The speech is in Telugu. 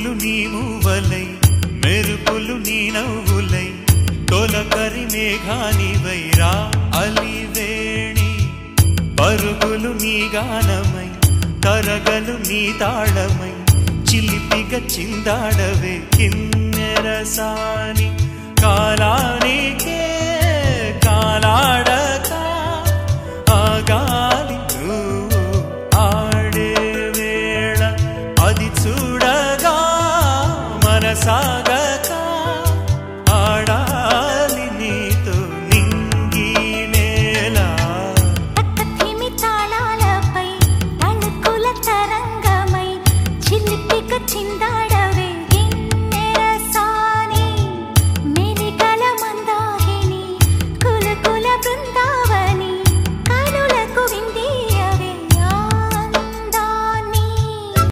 పువ్వులు నీ మూవలై మెరుపులు నీ నవ్వులై తొలకరి మేఘానివై రా అలివేణి పరుగులు నీ గానమై తరగలు నీ తాళమై చిలిపిగా చిందాడవే కిన్నెరసాని కాలానికే కాలాడక ఆగాలి నువ్వు ఆడే వేళ అది చూడగా మనసా